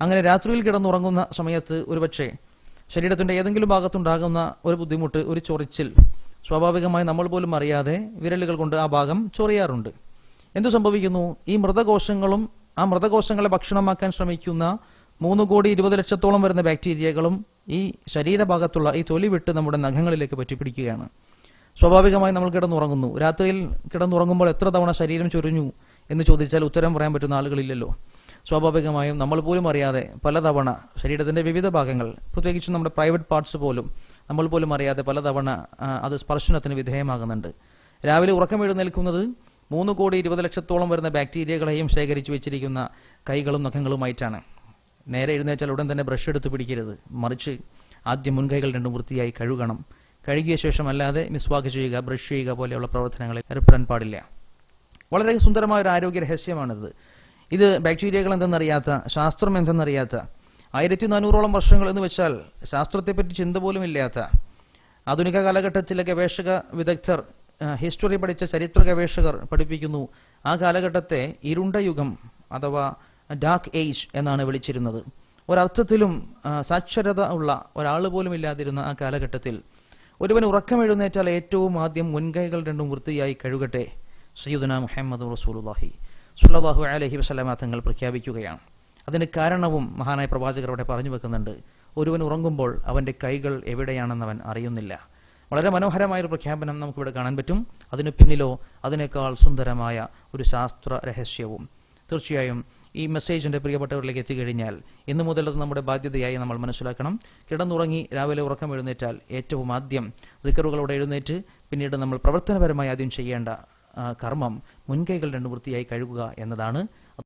അങ്ങനെ രാത്രിയിൽ കിടന്നുറങ്ങുന്ന സമയത്ത് ഒരുപക്ഷെ ശരീരത്തിന്റെ ഏതെങ്കിലും ഭാഗത്തുണ്ടാകുന്ന ഒരു ബുദ്ധിമുട്ട്, ഒരു ചൊറിച്ചിൽ സ്വാഭാവികമായി നമ്മൾ പോലും അറിയാതെ വിരലുകൾ കൊണ്ട് ആ ഭാഗം ചൊറിയാറുണ്ട്. എന്തു സംഭവിക്കുന്നു? ഈ മൃതകോശങ്ങളും ആ മൃതകോശങ്ങളെ ഭക്ഷണമാക്കാൻ ശ്രമിക്കുന്ന 3,20,00,000 വരുന്ന ബാക്ടീരിയകളും ഈ ശരീരഭാഗത്തുള്ള ഈ തൊലി വിട്ട് നമ്മുടെ നഖങ്ങളിലേക്ക് പറ്റിപ്പിടിക്കുകയാണ്. സ്വാഭാവികമായി നമ്മൾ കിടന്നുറങ്ങുന്നു. രാത്രിയിൽ കിടന്നുറങ്ങുമ്പോൾ എത്ര തവണ ശരീരം ചൊരിഞ്ഞു എന്ന് ചോദിച്ചാൽ ഉത്തരം പറയാൻ പറ്റുന്ന ആളുകളില്ലല്ലോ. സ്വാഭാവികമായും നമ്മൾ പോലും അറിയാതെ പലതവണ ശരീരത്തിന്റെ വിവിധ ഭാഗങ്ങൾ, പ്രത്യേകിച്ച് നമ്മുടെ പ്രൈവറ്റ് പാർട്സ് പോലും നമ്മൾ പോലും അറിയാതെ പലതവണ അത് സ്പർശനത്തിന് വിധേയമാകുന്നുണ്ട്. രാവിലെ ഉറക്കം എഴുന്നേൽക്കുന്നത് 3,20,00,000 വരുന്ന ബാക്ടീരിയകളെയും ശേഖരിച്ചു വെച്ചിരിക്കുന്ന കൈകളും നഖങ്ങളുമായിട്ടാണ്. നേരെ എഴുന്നേറ്റാൽ ഉടൻ തന്നെ ബ്രഷ് എടുത്ത് പിടിക്കരുത്, മറിച്ച് ആദ്യം മുൻകൈകൾ രണ്ടും വൃത്തിയായി കഴുകണം. കഴുകിയ ശേഷം അല്ലാതെ മിസ്വാക്ക് ചെയ്യുക, ബ്രഷ് ചെയ്യുക പോലെയുള്ള പ്രവർത്തനങ്ങളിൽ ഏർപ്പെടാൻ പാടില്ല. വളരെ സുന്ദരമായ ഒരു ആരോഗ്യ രഹസ്യമാണിത്. ഇത് ബാക്ടീരിയകൾ എന്തെന്നറിയാത്ത, ശാസ്ത്രം എന്തെന്നറിയാത്ത, 1400ഓളം വർഷങ്ങൾ എന്ന് വെച്ചാൽ ശാസ്ത്രത്തെപ്പറ്റി ചിന്ത പോലും ഇല്ലാത്ത ആധുനിക കാലഘട്ടത്തിലെ ഗവേഷക വിദഗ്ധർ, ഹിസ്റ്ററി പഠിച്ച ചരിത്ര ഗവേഷകർ പഠിപ്പിക്കുന്നു, ആ കാലഘട്ടത്തെ ഇരുണ്ട യുഗം അഥവാ ഡാർക്ക് ഏജ് എന്നാണ് വിളിച്ചിരുന്നത്. ഒരർത്ഥത്തിലും സാക്ഷരത ഉള്ള ഒരാൾ പോലും ഇല്ലാതിരുന്ന ആ കാലഘട്ടത്തിൽ ഒരുവൻ ഉറക്കം എഴുന്നേറ്റാൽ ഏറ്റവും ആദ്യം മുൻകൈകൾ രണ്ടും വൃത്തിയായി കഴുകട്ടെ സയ്യിദുനാ മുഹമ്മദ് റസൂലുള്ളാഹി സ്വല്ലല്ലാഹു അലൈഹി വസല്ലമ തങ്ങൾ പ്രഖ്യാപിക്കുകയാണ്. അതിന് കാരണവും മഹാനായ പ്രവാചകർ അവിടെ പറഞ്ഞു വെക്കുന്നുണ്ട്. ഒരുവൻ ഉറങ്ങുമ്പോൾ അവന്റെ കൈകൾ എവിടെയാണെന്ന് അവൻ അറിയുന്നില്ല. വളരെ മനോഹരമായൊരു പ്രഖ്യാപനം നമുക്കിവിടെ കാണാൻ പറ്റും. അതിനു പിന്നിലോ അതിനേക്കാൾ സുന്ദരമായ ഒരു ശാസ്ത്ര രഹസ്യവും. തീർച്ചയായും ഈ മെസ്സേജ് എൻ്റെ പ്രിയപ്പെട്ടവരിലേക്ക് എത്തിക്കഴിഞ്ഞാൽ ഇന്നു മുതൽ അത് നമ്മുടെ ബാധ്യതയായി നമ്മൾ മനസ്സിലാക്കണം. കിടന്നുറങ്ങി രാവിലെ ഉറക്കം എഴുന്നേറ്റാൽ ഏറ്റവും ആദ്യം ദിക്റുകളോടെ എഴുന്നേറ്റ് പിന്നീട് നമ്മൾ പ്രവർത്തനപരമായി ആദ്യം ചെയ്യേണ്ട കർമ്മം മുൻകൈകൾ രണ്ടും വൃത്തിയായി കഴുകുക എന്നതാണ്.